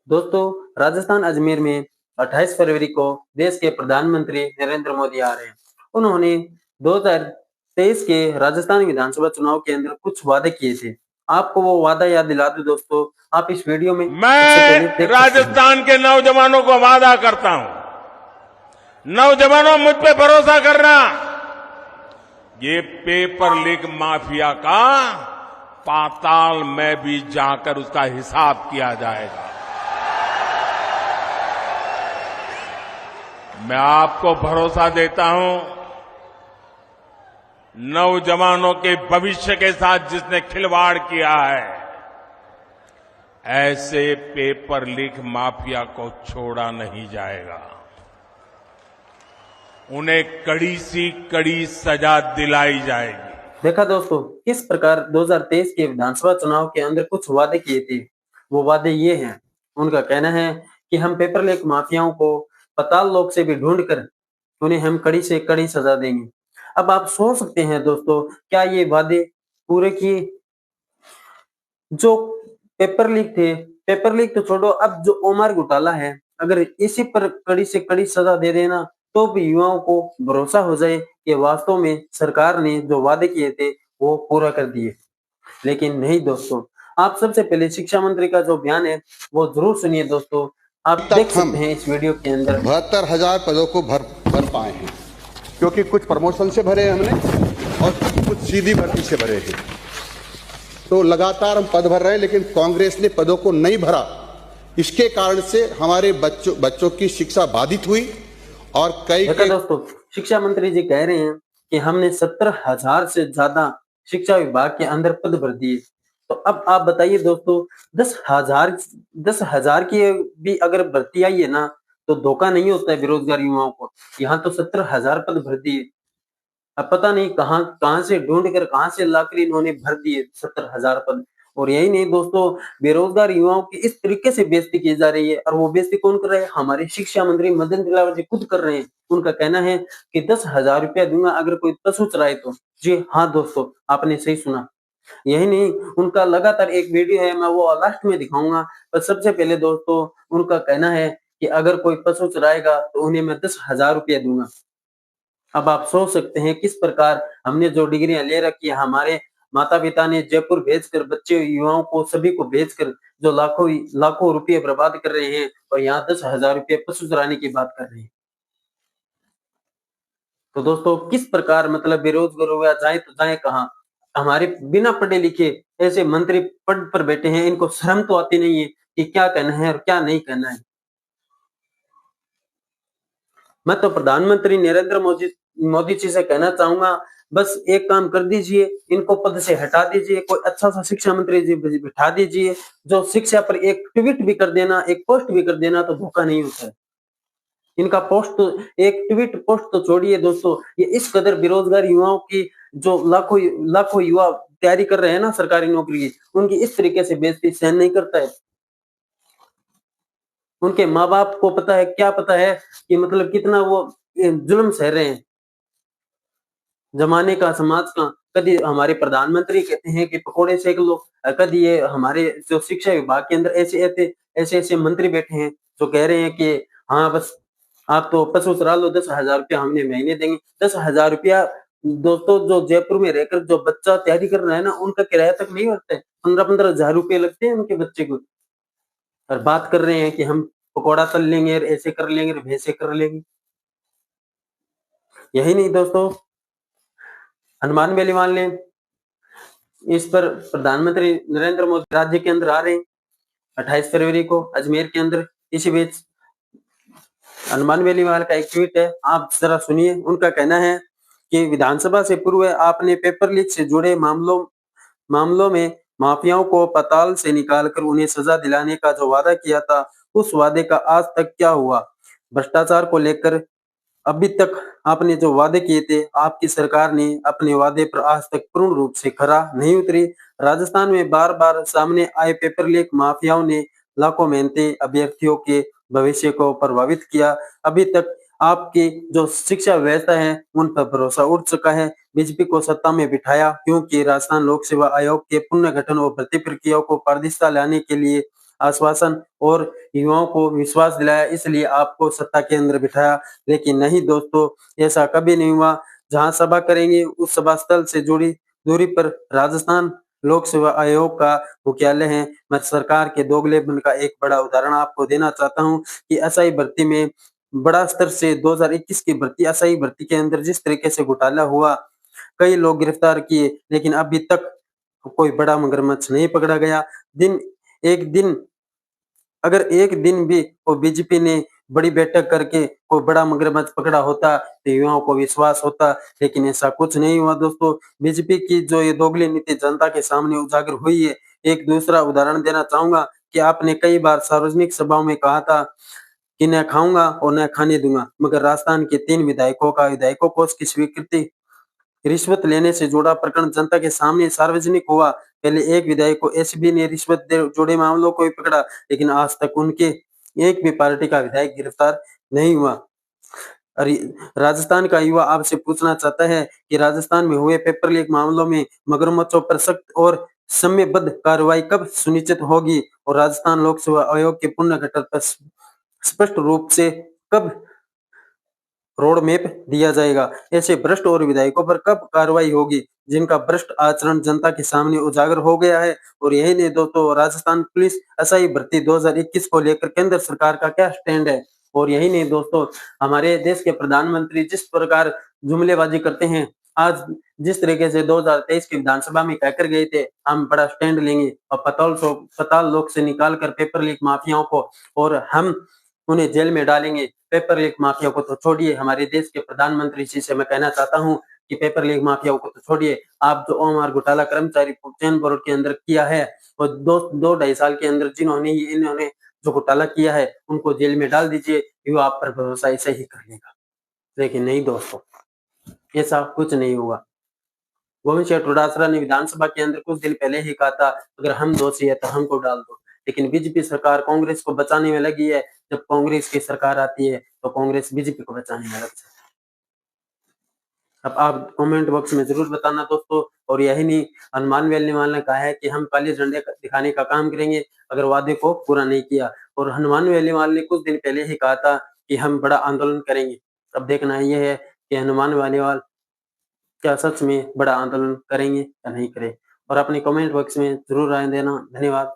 दोस्तों, राजस्थान अजमेर में 28 फरवरी को देश के प्रधानमंत्री नरेंद्र मोदी आ रहे हैं। उन्होंने 2023 के राजस्थान विधानसभा चुनाव के अंदर कुछ वादे किए थे। आपको वो वादा याद दिला दूं दोस्तों, आप इस वीडियो में सबसे पहले मैं देख सकते हैं। राजस्थान के नौजवानों को वादा करता हूं, नौजवानों मुझ पे भरोसा करना। ये पेपर लीक माफिया का पाताल में भी जाकर उसका हिसाब किया जाएगा। मैं आपको भरोसा देता हूं, नौजवानों के भविष्य के साथ जिसने खिलवाड़ किया है, ऐसे पेपर लीक माफिया को छोड़ा नहीं जाएगा। उन्हें कड़ी सी कड़ी सजा दिलाई जाएगी। देखा दोस्तों, किस प्रकार 2023 के विधानसभा चुनाव के अंदर कुछ वादे किए थे। वो वादे ये हैं। उनका कहना है कि हम पेपर लीक माफियाओं को पाताल लोक से भी ढूंढ कर उन्हें हम कड़ी से कड़ी सजा देंगे। अब आप सोच सकते हैं दोस्तों, क्या ये वादे पूरे किए? जो पेपर लीक थे, पेपर लीक तो छोड़ो, अब जो ओमर घोटाला है, अगर इसी पर कड़ी से कड़ी सजा दे देना तो भी युवाओं को भरोसा हो जाए कि वास्तव में सरकार ने जो वादे किए थे वो पूरा कर दिए। लेकिन नहीं दोस्तों, आप सबसे पहले शिक्षा मंत्री का जो बयान है वो जरूर सुनिए दोस्तों। आप देख सकते हैं इस वीडियो के अंदर। 72,000 पदों को भर पाए हैं, क्योंकि कुछ प्रमोशन से भरे हमने और कुछ सीधी भर्ती से भरे हैं। तो लगातार हम पद भर रहे हैं, लेकिन कांग्रेस ने पदों को नहीं भरा। इसके कारण से हमारे बच्चों की शिक्षा बाधित हुई और कई दोस्तों, शिक्षा मंत्री जी कह रहे हैं कि हमने 17,000 से ज्यादा शिक्षा विभाग के अंदर पद भर दिए। तो अब आप बताइए दोस्तों, 10,000 की भी अगर भर्ती आई है ना, तो धोखा नहीं होता है बेरोजगार युवाओं को। यहाँ तो 17,000 पद भर दिए। अब पता नहीं कहाँ कहाँ से ढूंढ कर कहाँ से लाकर इन्होंने भर दिए 70,000 पद। और यही नहीं दोस्तों, बेरोजगार युवाओं की इस तरीके से बेइज्जती की जा रही है। और वो बेइज्जती कौन कर रहा है? हमारे शिक्षा मंत्री मदन दिलावर जी खुद कर रहे हैं। उनका कहना है कि 10,000 रुपया दूंगा अगर कोई पशु चराए तो। जी हाँ दोस्तों, आपने सही सुना। यही नहीं, उनका लगातार एक वीडियो है, मैं वो लास्ट में दिखाऊंगा। पर सबसे पहले दोस्तों, उनका कहना है कि अगर कोई पशु चराएगा तो उन्हें मैं 10,000 रुपया दूंगा। अब आप सोच सकते हैं किस प्रकार हमने जो डिग्रियां ले रखी है, हमारे माता पिता ने जयपुर भेजकर बच्चे युवाओं को सभी को भेजकर जो लाखों लाखों रुपये बर्बाद कर रहे हैं, और यहाँ 10,000 रुपये पशु चराने की बात कर रहे हैं। तो दोस्तों, किस प्रकार मतलब बेरोजगार हो गया, जाए तो जाए कहाँ? हमारे बिना पढ़े लिखे ऐसे मंत्री पद पर बैठे हैं, इनको शर्म तो आती नहीं है कि क्या कहना है और क्या नहीं कहना है। मैं तो प्रधानमंत्री नरेंद्र मोदी जी से कहना चाहूंगा, बस एक काम कर दीजिए, इनको पद से हटा दीजिए, कोई अच्छा सा शिक्षा मंत्री जी बिठा दीजिए, जो शिक्षा पर एक ट्वीट भी कर देना, एक पोस्ट भी कर देना तो धोखा नहीं होता है। इनका पोस्ट तो, एक ट्वीट पोस्ट तो छोड़िए दोस्तों, ये इस कदर बेरोजगार युवाओं की, जो लाखों लाखों युवा तैयारी कर रहे हैं ना सरकारी नौकरी की, उनकी इस तरीके से बेइज्जती सहन नहीं करता है। उनके माँ बाप को पता है, क्या पता है कि मतलब कितना वो जुल्म सह रहे हैं जमाने का, समाज का। कभी हमारे प्रधानमंत्री कहते हैं कि पकोड़े सेक लो, कभी ये हमारे जो शिक्षा विभाग के अंदर ऐसे मंत्री बैठे हैं जो कह रहे हैं कि हाँ बस आप तो पशु चरा लो, 10,000 रुपया हमने महीने देंगे। 10,000 रुपया दोस्तों, जो जयपुर में रहकर जो बच्चा तैयारी कर रहा है ना, उनका किराया तक नहीं भरता है। 15-15 हजार रुपये लगते हैं उनके बच्चे को। और बात कर रहे हैं कि हम पकौड़ा तल लेंगे, ऐसे कर लेंगे, वैसे कर लेंगे। यही नहीं दोस्तों, हनुमान वैली मान लें, इस पर प्रधानमंत्री नरेंद्र मोदी राज्य के अंदर आ रहे हैं 28 फरवरी को अजमेर के अंदर। इसी बीच हनुमान वैली वाले का एक ट्वीट है, आप जरा सुनिए। उनका कहना है कि विधानसभा से पूर्व आपने पेपर लीक से जुड़े मामलों में माफियाओं को पाताल से निकालकर उन्हें सजा दिलाने का जो वादा किया था, उस वादे का आज तक क्या हुआ? भ्रष्टाचार को लेकर अभी तक आपने जो वादे किए थे, आपकी सरकार ने अपने वादे पर आज तक पूर्ण रूप से खरा नहीं उतरी। राजस्थान में बार बार सामने आए पेपर लीक माफियाओं ने लाखों मेहनती अभ्यर्थियों के भविष्य को प्रभावित किया। अभी तक आपकी जो शिक्षा व्यवस्था है उन पर भरोसा उठ चुका है। बीजेपी को सत्ता में बिठाया क्योंकि राजस्थान लोक सेवा आयोग के पुनर्गठन और भर्ती प्रक्रियाओं को पारदर्शिता लाने के लिए आश्वासन और युवाओं को विश्वास दिलाया, इसलिए आपको सत्ता के अंदर बिठाया। लेकिन नहीं दोस्तों, ऐसा कभी नहीं हुआ। जहां सभा करेंगे उस सभा स्थल से जुड़ी दूरी पर राजस्थान लोक सेवा आयोग का मुख्यालय है। मैं सरकार के दोगलेपन का एक बड़ा उदाहरण आपको देना चाहता हूं कि एसआई भर्ती में बड़ा स्तर से 2021 की भर्ती एसआई भर्ती के अंदर जिस तरीके से घोटाला हुआ, कई लोग गिरफ्तार किए, लेकिन अभी तक कोई बड़ा मगरमच्छ नहीं पकड़ा गया। एक दिन अगर एक दिन भी वो बीजेपी ने बड़ी बैठक करके कोई बड़ा मगरमच्छ पकड़ा होता तो युवाओं को विश्वास होता, लेकिन ऐसा कुछ नहीं हुआ दोस्तों। बीजेपी की जो ये दोगली नीति जनता के सामने उजागर हुई है। एक दूसरा उदाहरण देना चाहूंगा कि आपने कई बार सार्वजनिक सभाओं में कहा था कि न खाऊंगा और न खाने दूंगा, मगर राजस्थान के 3 विधायकों का विधायकों को उसकी स्वीकृति रिश्वत लेने से जुड़ा प्रकरण जनता के सामने सार्वजनिक हुआ। पहले एक विधायक को एसीबी ने रिश्वत जुड़े मामलों को भी पकड़ा, लेकिन आज तक उनके एक भी पार्टी का विधायक गिरफ्तार नहीं हुआ। राजस्थान का युवा आपसे पूछना चाहता है कि राजस्थान में हुए पेपर लीक मामलों में मगरमच्छों पर सख्त और समयबद्ध कार्रवाई कब सुनिश्चित होगी और राजस्थान लोक सेवा आयोग के पुनर्गठन पर स्पष्ट रूप से कब रोड मैप दिया जाएगा। ऐसे भ्रष्ट और विधायकों पर कब कार्रवाई होगी जिनका भ्रष्ट आचरण जनता के सामने उजागर हो गया है। और यही नहीं दोस्तों, राजस्थान पुलिस एसआई भर्ती 2021 को लेकर केंद्र सरकार का क्या स्टैंड है। और यही नहीं दोस्तों, हमारे देश के प्रधानमंत्री जिस प्रकार जुमलेबाजी करते हैं, आज जिस तरीके से 2023 की विधानसभा में कहकर गए थे हम बड़ा स्टैंड लेंगे और पताल लोक से निकाल कर पेपर लीक माफियाओं को और हम उन्हें जेल में डालेंगे। पेपर लीक माफिया को तो छोड़िए, हमारे देश के प्रधानमंत्री जी से मैं कहना चाहता हूं कि पेपर लीक माफिया को तो छोड़िए, आप जो ओमआर घोटाला कर्मचारी चयन बोर्ड के अंदर किया है और दो ढाई साल के अंदर जिन्होंने इन्होंने जो घोटाला किया है उनको जेल में डाल दीजिए, वो आप पर भरोसा ऐसे ही कर लेगा। लेकिन नहीं दोस्तों, ऐसा कुछ नहीं हुआ। गोविंद सिंह डोटासरा ने विधानसभा के अंदर कुछ दिन पहले ही कहा था अगर हम दोषी है तो हमको डाल दो, लेकिन बीजेपी सरकार कांग्रेस को बचाने में लगी है। जब कांग्रेस की सरकार आती है तो कांग्रेस बीजेपी को बचाने में लग जाती है। अब आप कमेंट बॉक्स में जरूर बताना दोस्तों। और यही नहीं, हनुमान वेलनीवाल ने कहा है कि हम काले झंडे दिखाने का काम करेंगे अगर वादे को पूरा नहीं किया। और हनुमान वेलनीवाल ने कुछ दिन पहले ही कहा था कि हम बड़ा आंदोलन करेंगे। अब देखना यह है कि हनुमान वेलनीवाल क्या सच में बड़ा आंदोलन करेंगे या नहीं करें। और अपने कमेंट बॉक्स में जरूर राय देना। धन्यवाद।